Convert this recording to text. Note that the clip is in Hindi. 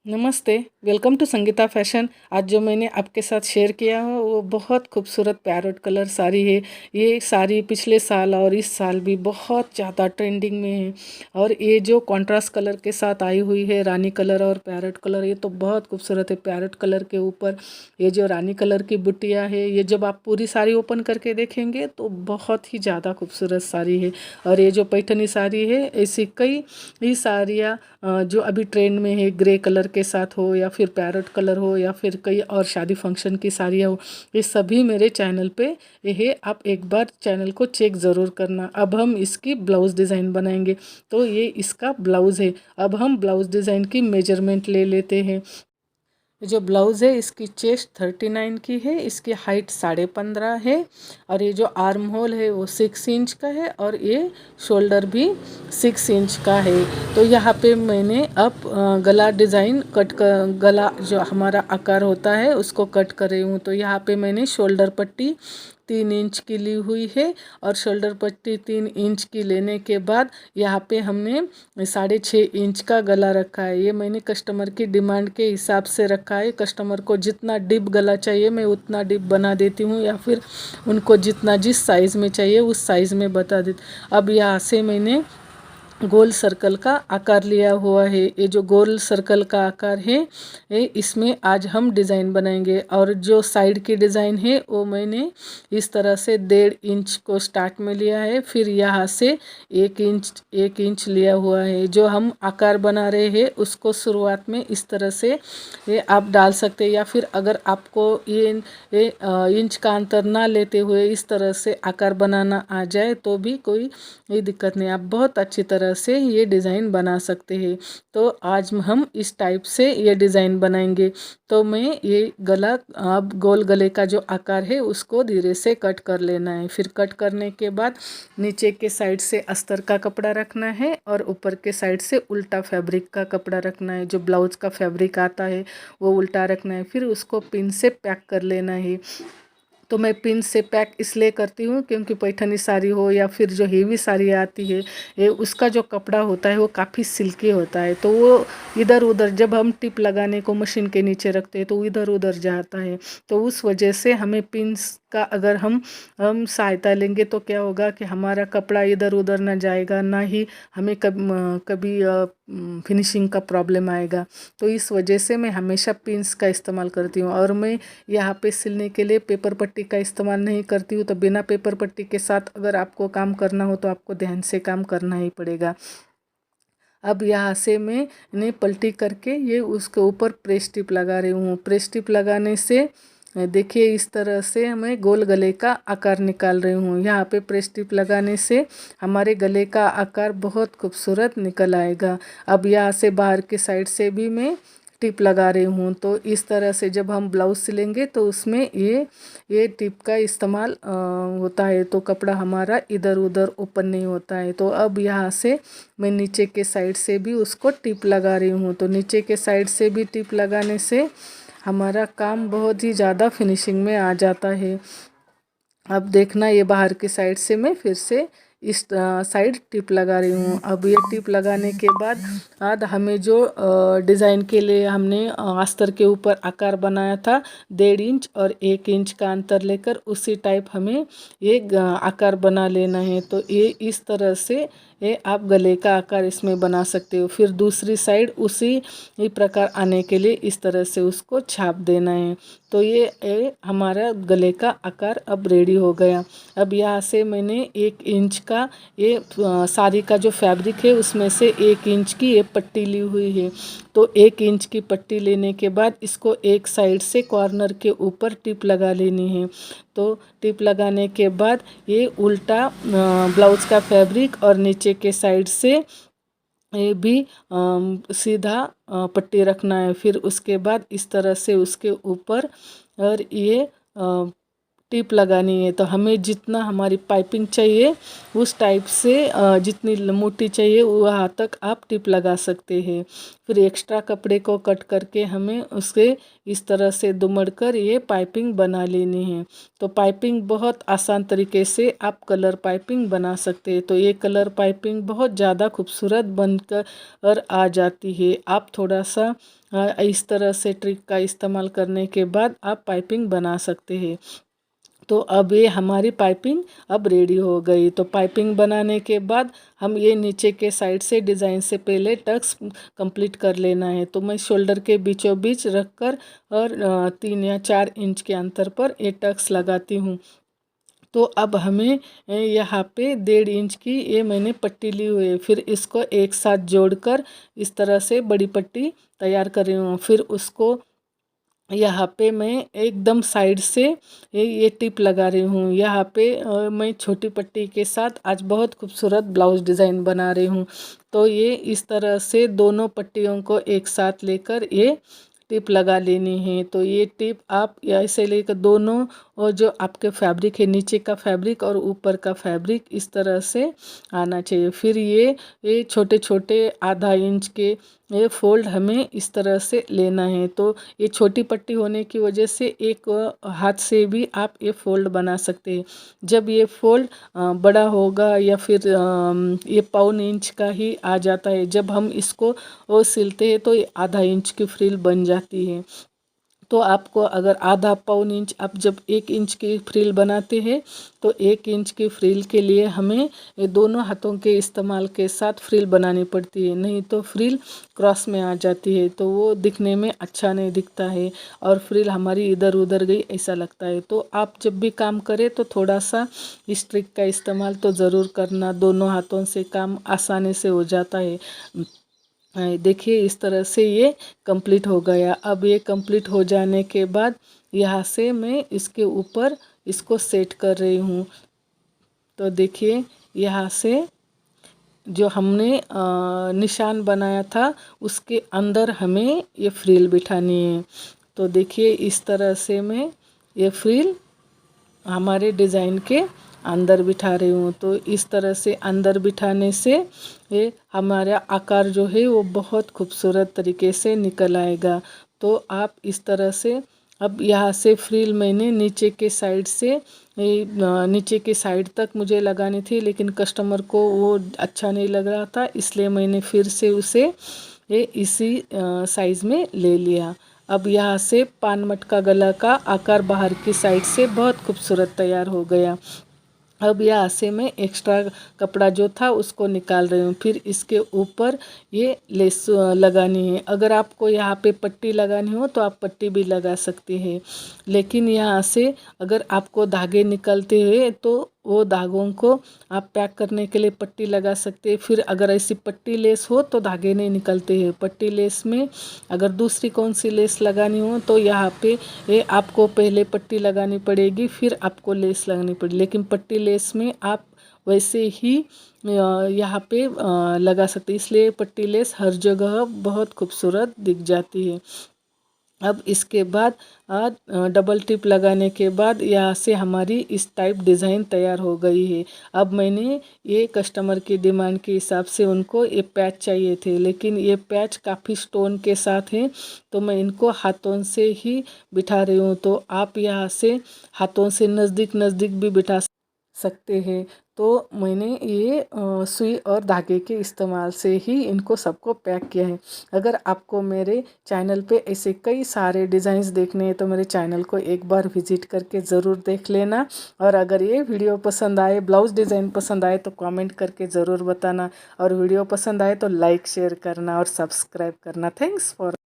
नमस्ते। Welcome to Sangeeta fashion. आज जो मैंने आपके साथ शेयर किया है वो बहुत खूबसूरत पैरोट कलर साड़ी है। ये साड़ी पिछले साल और इस साल भी बहुत ज़्यादा ट्रेंडिंग में है। और ये जो कॉन्ट्रास्ट कलर के साथ आई हुई है, रानी कलर और पैरोट कलर, ये तो बहुत खूबसूरत है। पैरोट कलर के ऊपर ये जो रानी कलर की बुट्टियाँ है, ये जब आप पूरी साड़ी ओपन करके देखेंगे तो बहुत ही ज़्यादा खूबसूरत साड़ी है। और ये जो पैठनी साड़ी है, ऐसी कई साड़ियाँ जो अभी ट्रेंड में है, ग्रे कलर के साथ हो या फिर पैरोट कलर हो या फिर कई और शादी फंक्शन की साड़ियाँ हो, ये सभी मेरे चैनल पे ये है। आप एक बार चैनल को चेक ज़रूर करना। अब हम इसकी ब्लाउज़ डिज़ाइन बनाएंगे। तो ये इसका ब्लाउज़ है। अब हम ब्लाउज़ डिज़ाइन की मेजरमेंट ले लेते हैं। ये जो ब्लाउज़ है इसकी चेस्ट 39 की है, इसकी हाइट 15.5 है। और ये जो आर्म होल है वो 6 इंच का है और ये शोल्डर भी 6 इंच का है। तो यहाँ पे मैंने अब गला डिज़ाइन कट कर, गला जो हमारा आकार होता है उसको कट कर रही हूँ। तो यहाँ पे मैंने शोल्डर पट्टी 3 इंच की ली हुई है। और शोल्डर पट्टी 3 इंच की लेने के बाद यहाँ पे हमने 6.5 इंच का गला रखा है। ये मैंने कस्टमर की डिमांड के हिसाब से रखा है। कस्टमर को जितना डीप गला चाहिए मैं उतना डीप बना देती हूँ, या फिर उनको जितना जिस साइज़ में चाहिए उस साइज़ में बता देती। अब यहाँ से मैंने गोल सर्कल का आकार लिया हुआ है। ये जो गोल सर्कल का आकार है, ये इसमें आज हम डिज़ाइन बनाएंगे। और जो साइड की डिज़ाइन है वो मैंने इस तरह से 1.5 इंच को स्टार्ट में लिया है, फिर यहाँ से 1 इंच लिया हुआ है। जो हम आकार बना रहे हैं उसको शुरुआत में इस तरह से ये आप डाल सकते हैं, या फिर अगर आपको ये इंच का अंतर ना लेते हुए इस तरह से आकार बनाना आ जाए तो भी कोई दिक्कत नहीं, आप बहुत अच्छी तरह से ये डिज़ाइन बना सकते हैं। तो आज हम इस टाइप से ये डिज़ाइन बनाएंगे। तो मैं ये गला, अब गोल गले का जो आकार है उसको धीरे से कट कर लेना है। फिर कट करने के बाद नीचे के साइड से अस्तर का कपड़ा रखना है और ऊपर के साइड से उल्टा फैब्रिक का कपड़ा रखना है। जो ब्लाउज़ का फैब्रिक आता है वो उल्टा रखना है। फिर उसको पिन से पैक कर लेना है। तो मैं पिन से पैक इसलिए करती हूँ क्योंकि पैठनी साड़ी हो या फिर जो हेवी साड़ी आती है, ये उसका जो कपड़ा होता है वो काफ़ी सिल्की होता है। तो वो इधर उधर जब हम टिप लगाने को मशीन के नीचे रखते हैं तो इधर उधर जाता है। तो उस वजह से हमें पिन्स का अगर हम सहायता लेंगे तो क्या होगा कि हमारा कपड़ा इधर उधर ना जाएगा, ना ही हमें कभी फिनिशिंग का प्रॉब्लम आएगा। तो इस वजह से मैं हमेशा पिन्स का इस्तेमाल करती हूँ। और मैं यहाँ पे सिलने के लिए पेपर पट्टी का इस्तेमाल नहीं करती हूँ। तो बिना पेपर पट्टी के साथ अगर आपको काम करना हो तो आपको ध्यान से काम करना ही पड़ेगा। अब यहाँ से मैंने पलटी करके ये उसके ऊपर प्रेस टिप लगा रही हूँ। प्रेस टिप लगाने से देखिए इस तरह से मैं गोल गले का आकार निकाल रही हूँ। यहाँ पे प्रेस टिप लगाने से हमारे गले का आकार बहुत खूबसूरत निकल आएगा। अब यहाँ से बाहर के साइड से भी मैं टिप लगा रही हूँ। तो इस तरह से जब हम ब्लाउज़ सिलेंगे तो उसमें ये टिप का इस्तेमाल होता है, तो कपड़ा हमारा इधर उधर ओपन नहीं होता है। तो अब यहाँ से मैं नीचे के साइड से भी उसको टिप लगा रही हूँ। तो नीचे के साइड से भी टिप लगाने से हमारा काम बहुत ही ज़्यादा फिनिशिंग में आ जाता है। अब देखना, ये बाहर की साइड से मैं फिर से इस साइड टिप लगा रही हूँ। अब ये टिप लगाने के बाद हमें जो डिज़ाइन के लिए हमने अस्तर के ऊपर आकार बनाया था 1.5 इंच और 1 इंच का अंतर लेकर उसी टाइप हमें ये आकार बना लेना है। तो ये इस तरह से ये आप गले का आकार इसमें बना सकते हो। फिर दूसरी साइड उसी प्रकार आने के लिए इस तरह से उसको छाप देना है। तो ये हमारा गले का आकार अब रेडी हो गया। अब यहाँ से मैंने 1 इंच का ये साड़ी का जो फैब्रिक है उसमें से 1 इंच की ये पट्टी ली हुई है। तो 1 इंच की पट्टी लेने के बाद इसको एक साइड से कॉर्नर के ऊपर टिप लगा लेनी है। तो टिप लगाने के बाद ये उल्टा ब्लाउज़ का फैब्रिक और नीचे के साइड से ये भी सीधा पट्टी रखना है। फिर उसके बाद इस तरह से उसके ऊपर और ये टिप लगानी है। तो हमें जितना हमारी पाइपिंग चाहिए उस टाइप से जितनी मोटी चाहिए वहाँ तक आप टिप लगा सकते हैं। फिर एक्स्ट्रा कपड़े को कट करके हमें उसके इस तरह से दुमड़ कर ये पाइपिंग बना लेनी है। तो पाइपिंग बहुत आसान तरीके से आप कलर पाइपिंग बना सकते हैं। तो ये कलर पाइपिंग बहुत ज़्यादा खूबसूरत बनकर आ जाती है। आप थोड़ा सा इस तरह से ट्रिक का इस्तेमाल करने के बाद आप पाइपिंग बना सकते हैं। तो अब ये हमारी पाइपिंग अब रेडी हो गई। तो पाइपिंग बनाने के बाद हम ये नीचे के साइड से डिज़ाइन से पहले टक्स कंप्लीट कर लेना है। तो मैं शोल्डर के बीचों बीच रख कर और 3 या 4 इंच के अंतर पर ये टक्स लगाती हूँ। तो अब हमें यहाँ पे 1.5 इंच की ये मैंने पट्टी ली हुई है। फिर इसको एक साथ जोड़कर इस तरह से बड़ी पट्टी तैयार कर रही हूँ। फिर उसको यहाँ पे मैं एकदम साइड से ये टिप लगा रही हूँ। यहाँ पे मैं छोटी पट्टी के साथ आज बहुत खूबसूरत ब्लाउज डिज़ाइन बना रही हूँ। तो ये इस तरह से दोनों पट्टियों को एक साथ लेकर ये टिप लगा लेनी है। तो ये टिप आप ऐसे लेकर दोनों और जो आपके फैब्रिक है नीचे का फैब्रिक और ऊपर का फैब्रिक इस तरह से आना चाहिए। फिर ये छोटे छोटे आधा इंच के ये फोल्ड हमें इस तरह से लेना है। तो ये छोटी पट्टी होने की वजह से एक हाथ से भी आप ये फोल्ड बना सकते हैं। जब ये फोल्ड बड़ा होगा या फिर ये 1.25 इंच का ही आ जाता है, जब हम इसको वो सिलते हैं तो ये आधा इंच की फ्रिल बन जाती है। तो आपको अगर आधा 1.25 इंच आप जब 1 इंच की फ्रिल बनाते हैं तो 1 इंच की फ्रिल के लिए हमें ये दोनों हाथों के इस्तेमाल के साथ फ्रिल बनानी पड़ती है, नहीं तो फ्रिल क्रॉस में आ जाती है तो वो दिखने में अच्छा नहीं दिखता है और फ्रिल हमारी इधर उधर गई ऐसा लगता है। तो आप जब भी काम करें तो थोड़ा सा इस ट्रिक का इस्तेमाल तो ज़रूर करना, दोनों हाथों से काम आसानी से हो जाता है। देखिए इस तरह से ये कंप्लीट हो गया। अब ये कंप्लीट हो जाने के बाद यहाँ से मैं इसके ऊपर इसको सेट कर रही हूँ। तो देखिए यहाँ से जो हमने निशान बनाया था उसके अंदर हमें ये फ्रिल बिठानी है। तो देखिए इस तरह से मैं ये फ्रिल हमारे डिज़ाइन के अंदर बिठा रही हूँ। तो इस तरह से अंदर बिठाने से ये हमारा आकार जो है वो बहुत खूबसूरत तरीके से निकल आएगा। तो आप इस तरह से अब यहाँ से फ्रिल मैंने नीचे के साइड से नीचे के साइड तक मुझे लगानी थी, लेकिन कस्टमर को वो अच्छा नहीं लग रहा था, इसलिए मैंने फिर से उसे ये इसी साइज़ में ले लिया। अब यहाँ से पान मटका गला का आकार बाहर की साइड से बहुत खूबसूरत तैयार हो गया। अब यहाँ से मैं एक्स्ट्रा कपड़ा जो था उसको निकाल रही हूँ। फिर इसके ऊपर ये लेस लगानी है। अगर आपको यहाँ पे पट्टी लगानी हो तो आप पट्टी भी लगा सकते हैं, लेकिन यहाँ से अगर आपको धागे निकलते हुए तो वो धागों को आप पैक करने के लिए पट्टी लगा सकते हैं। फिर अगर ऐसी पट्टी लेस हो तो धागे नहीं निकलते हैं। पट्टी लेस में अगर दूसरी कौन सी लेस लगानी हो तो यहाँ पे ये आपको पहले पट्टी लगानी पड़ेगी, फिर आपको लेस लगानी पड़ेगी। लेकिन पट्टी लेस में आप वैसे ही यहाँ पे लगा सकते, इसलिए पट्टी लेस हर जगह बहुत खूबसूरत दिख जाती है। अब इसके बाद डबल टिप लगाने के बाद यहाँ से हमारी इस टाइप डिज़ाइन तैयार हो गई है। अब मैंने ये कस्टमर की डिमांड के हिसाब से उनको ये पैच चाहिए थे, लेकिन ये पैच काफ़ी स्टोन के साथ हैं तो मैं इनको हाथों से ही बिठा रही हूँ। तो आप यहाँ से हाथों से नज़दीक नज़दीक भी बिठा सकते हैं। तो मैंने ये सुई और धागे के इस्तेमाल से ही इनको सबको पैक किया है। अगर आपको मेरे चैनल पे ऐसे कई सारे डिज़ाइंस देखने हैं तो मेरे चैनल को एक बार विज़िट करके ज़रूर देख लेना। और अगर ये वीडियो पसंद आए, ब्लाउज़ डिज़ाइन पसंद आए तो कमेंट करके ज़रूर बताना, और वीडियो पसंद आए तो लाइक शेयर करना और सब्सक्राइब करना। Thanks for